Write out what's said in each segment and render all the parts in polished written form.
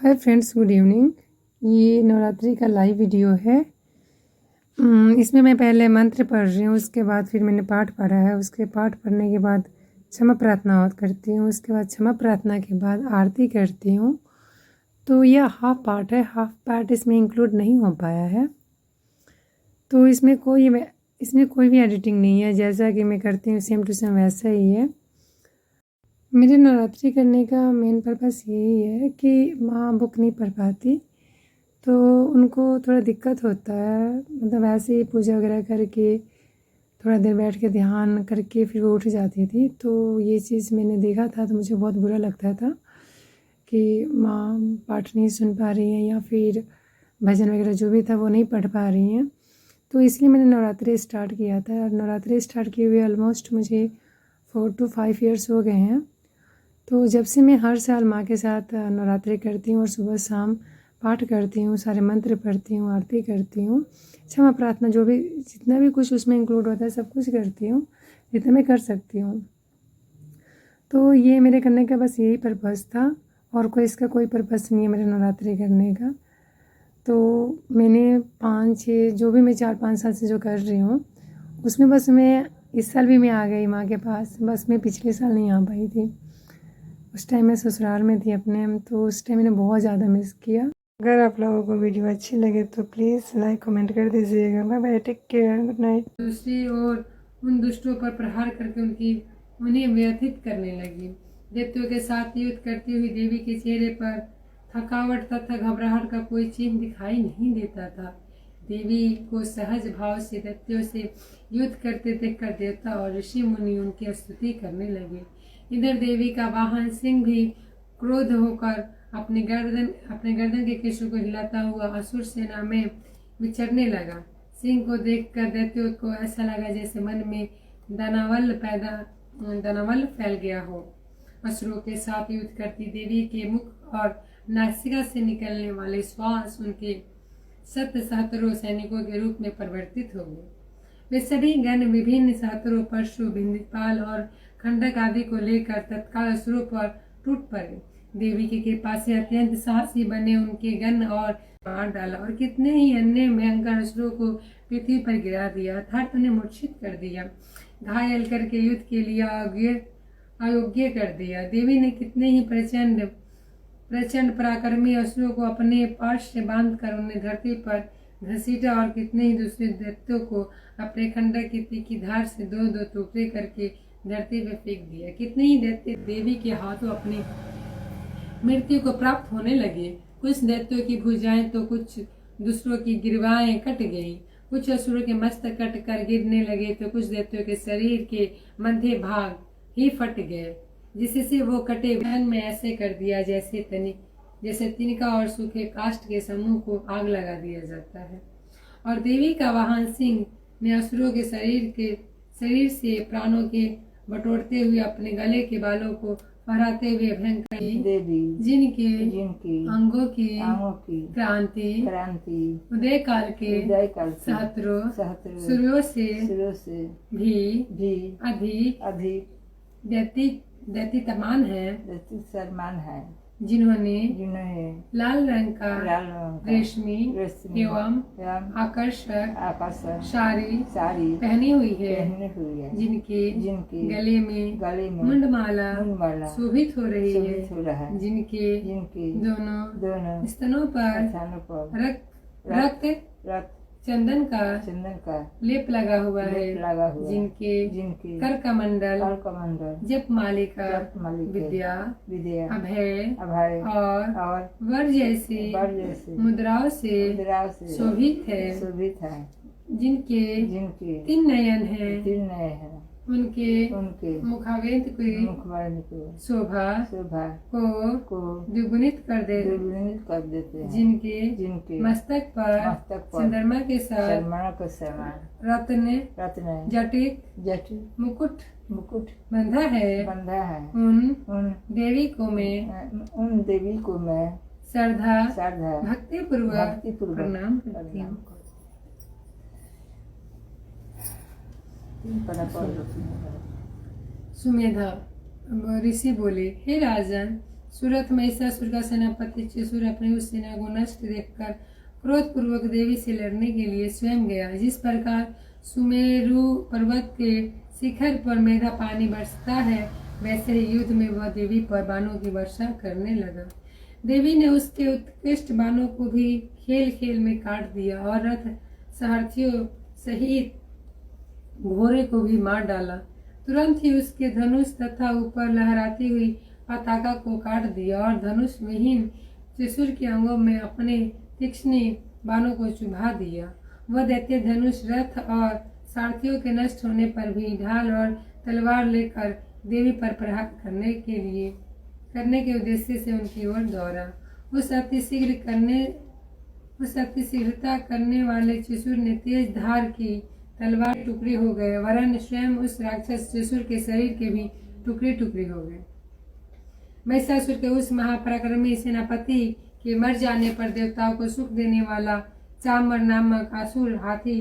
Hi friends, good evening. ये नवरात्रि का live video है। इसमें मैं पहले मंत्र पढ़ रही हूँ, उसके बाद फिर मैंने पाठ पढ़ा है। उसके पाठ पढ़ने के बाद क्षमा प्रार्थना करती हूँ। उसके बाद क्षमा प्रार्थना के बाद आरती करती हूँ। तो यह हाफ पार्ट है, हाफ पार्ट इसमें इंक्लूड नहीं हो पाया है। तो इसमें कोई भी एडिटिंग नहीं है। जैसा कि मैं करती हूँ सेम टू सेम वैसा ही है। मेरे नवरात्रि करने का मेन पर्पस यही है कि माँ बुक नहीं पढ़ पाती, तो उनको थोड़ा दिक्कत होता है। मतलब ऐसे ही पूजा वगैरह करके थोड़ा देर बैठ के ध्यान करके फिर वो उठ जाती थी। तो ये चीज़ मैंने देखा था तो मुझे बहुत बुरा लगता था कि माँ पाठ नहीं सुन पा रही हैं या फिर भजन वगैरह जो भी था वो नहीं पढ़ पा रही हैं। तो इसलिए मैंने नवरात्रि स्टार्ट किया था। और नवरात्रि स्टार्ट किए हुए ऑलमोस्ट मुझे 4 to 5 ईयर्स हो गए हैं। तो जब से मैं हर साल माँ के साथ नवरात्रि करती हूँ और सुबह शाम पाठ करती हूँ, सारे मंत्र पढ़ती हूँ, आरती करती हूँ, क्षमा प्रार्थना जो भी जितना भी कुछ उसमें इंक्लूड होता है सब कुछ करती हूँ जितना मैं कर सकती हूँ। तो ये मेरे करने का बस यही पर्पज़ था और कोई इसका कोई पर्पज़ नहीं है मेरे नवरात्रि करने का। तो मैंने 5-6 जो भी मैं 4-5 साल से जो कर रही हूँ उसमें बस मैं इस साल भी मैं आ गई माँ के पास। बस मैं पिछले साल नहीं आ पाई थी। उस टाइम मैं ससुराल में थी अपने, तो उस टाइम मैंने बहुत ज़्यादा मिस किया। अगर आप लोगों को वीडियो अच्छी लगे तो प्लीज़ लाइक कमेंट कर दीजिएगा। Bye bye, take care, good night. दूसरी ओर उन दुष्टों पर प्रहार करके उन्हें व्यथित करने लगी। दैत्यों के साथ युद्ध करती हुई देवी के चेहरे पर थकावट तथा घबराहट का कोई चिन्ह दिखाई नहीं देता था। देवी को सहज भाव से दैत्यों से युद्ध करते देखकर देवता और ऋषि मुनि उनकी स्तुति करने लगे। इधर देवी का वाहन सिंह भी क्रोध होकर अपने गर्दन के केशों को हिलाता हुआ असुर सेना में विचरने लगा। सिंह को देखकर दैत्यों को ऐसा लगा जैसे मन में दानवल फैल गया हो। असुरों के साथ युद्ध करती देवी के मुख और नासिका से निकलने वाले श्वास उनके 7 सैनिकों के रूप में परिवर्तित हो गए। वे सभी गण विभिन्न सहस्त्रों परशु बिंदीपाल और खंडक आदि को लेकर तत्काल असुरों पर टूट पड़े। देवी की कृपा से अत्यंत साहसी बने उनके गण और मार डाला और कितने ही अन्य भयंकर असुरों को पृथ्वी पर गिरा दिया, अर्थात उन्हें मूर्छित कर दिया, घायल करके युद्ध के लिए अयोग्य कर दिया। देवी ने कितने ही प्रचंड पराक्रमी असुरों को अपने पास से बांधकर उन्हें धरती पर घसीटा और कितने ही दूसरे दैत्यों को अपने खंडक की तीखी धार से 2-2 टुकड़े करके धरती पर फेंक दिया। कितने ही दैत्य देवी के हाथों अपनी मृत्यु को प्राप्त होने लगे। कुछ दैत्यों की भुजाएं तो कुछ दूसरों की गिरवाएं कट गई। कुछ असुरों के मस्तक कट कर गिरने लगे तो कुछ दैत्यों के शरीर के मध्य भाग ही फट गए, जिससे वो कटे वहन में ऐसे कर दिया जैसे तिनका और सूखे काष्ठ के समूह को आग लगा दिया जाता है। और देवी का वाहन सिंह ने असुरों के शरीर से प्राणों के बटोरते हुए अपने गले के बालों को फहराते हुए भयंकर देवी जिनके अंगों की क्रांति उदय काल के सहस्त्रों सूर्यों से भी अधिक दैत्यमान है, जिन्होंने लाल रंग का रेशमी एवं आकर्षक साड़ी पहनी हुई है, जिनके गले में मुंडमाला शोभित हो रही है, जिनके दोनों स्तनों पर रक्त चंदन का लेप लगा हुआ है, जिनके कर कमंडल जप मालिका विद्या अभय और वर जैसी मुद्राओं से शोभित है, जिनके 3 नयन हैं, उनके मुखावेद की शोभा को द्विगुणित कर देते हैं, जिनके मस्तक पर चंद्रमा के साथ रत्न जटित मुकुट बंधा है। उन देवी को मैं श्रद्धा भक्ति पूर्वक प्रणाम करती हूँ। सुमेधा ऋषि बोले, हे राजन, सूरत महिषासुर का सेनापति चिसूर अपनी उस सेना को नष्ट देखकर क्रोधपूर्वक देवी से लड़ने के लिए स्वयं गया। जिस प्रकार सुमेरु पर्वत के शिखर पर मेघा पानी बरसता है, वैसे ही युद्ध में वह देवी पर बाणों की वर्षा करने लगा। देवी ने उसके उत्कृष्ट बाणों को भी खेल खेल में काट दिया और रथ सारथियों सहित घोड़े को भी मार डाला। तुरंत ही उसके धनुष तथा ऊपर लहराती हुई पताका को काट दिया और धनुष विहीन त्रिशूल के अंगों में अपने तीक्ष्ण बाणों को चुभा दिया। वह दैत्य धनुष रथ और सारथियों के नष्ट होने पर भी ढाल और तलवार लेकर देवी पर प्रहार करने के उद्देश्य से उनकी ओर दौड़ा। उस अतिशीघ्रता करने वाले चिसूर ने तेज धार की तलवार टुकड़ी हो गए, वरन स्वयं उस राक्षस चिसूर के शरीर के भी टुकड़े टुकड़े हो गए। महिषासुर के उस महापराक्रमी सेनापति के मर जाने पर देवताओं को सुख देने वाला चामर नामक असुर हाथी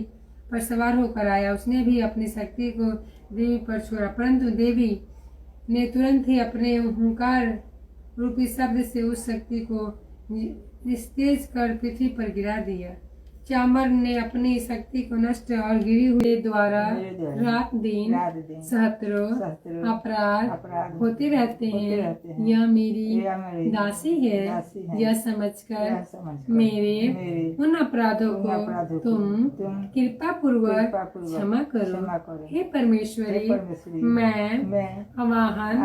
पर सवार होकर आया। उसने भी अपनी शक्ति को देवी पर छोड़ा, परंतु देवी ने तुरंत ही अपने हुंकार रूपी शब्द से उस शक्ति को निस्तेज कर पृथ्वी पर गिरा दिया। चामर ने अपनी शक्ति को नष्ट और गिरी हुए द्वारा रात दिन सहस्त्रों अपराध होते रहते हैं। यह मेरी दासी है, यह समझकर मेरे उन अपराधों को तुम कृपा पूर्वक क्षमा करो। हे परमेश्वरी, मैं आवाहन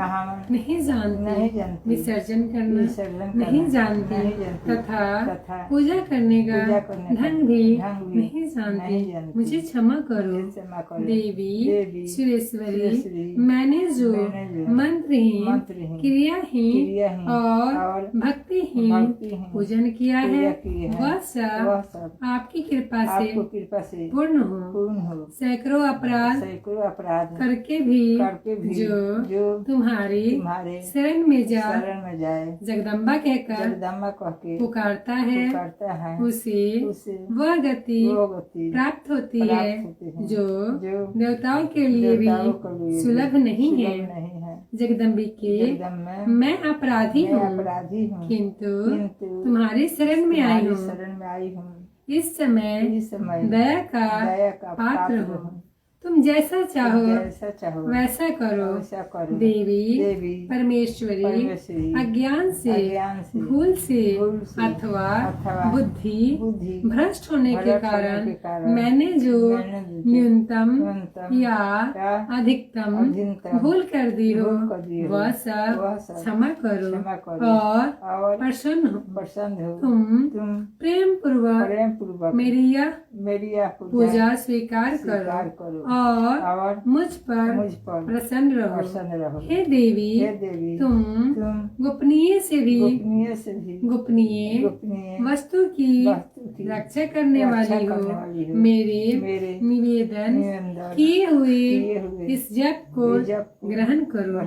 नहीं जानती, विसर्जन करना नहीं जानती तथा पूजा करने का ढंग भी नहीं जानती, मुझे क्षमा करो। देवी सुरेश्वरी, मैंने जो मंत्रहीन, क्रियाहीन और भक्तिहीन पूजन किया है, वह सब आपकी कृपा से पूर्ण हो। सैकड़ों अपराध करके भी जो तुम्हारी शरण में जाए जगदम्बा कहकर पुकारता है, उसे वह गति प्राप्त होती है जो देवताओं के लिए भी सुलभ नहीं है। जगदम्बिके, मैं अपराधी हूँ, किंतु तुम्हारी शरण में आई हूँ। इस समय दया का पात्र हो। तुम जैसा चाहो वैसा करो। देवी परमेश्वरी, अज्ञान से, भूल से अथवा बुद्धि भ्रष्ट होने के कारण मैंने जो न्यूनतम या अधिकतम भूल कर दी हो, वह सब क्षमा करो और प्रसन्न हो। तुम प्रेम पूर्वक मेरी यह पूजा स्वीकार करो और मुझ पर प्रसन्न रहो। हे देवी, तुम गोपनीय से भी गोपनीय वस्तु की रक्षा करने वाली हो। मेरे निवेदन किए हुए इस जप को ग्रहण करो।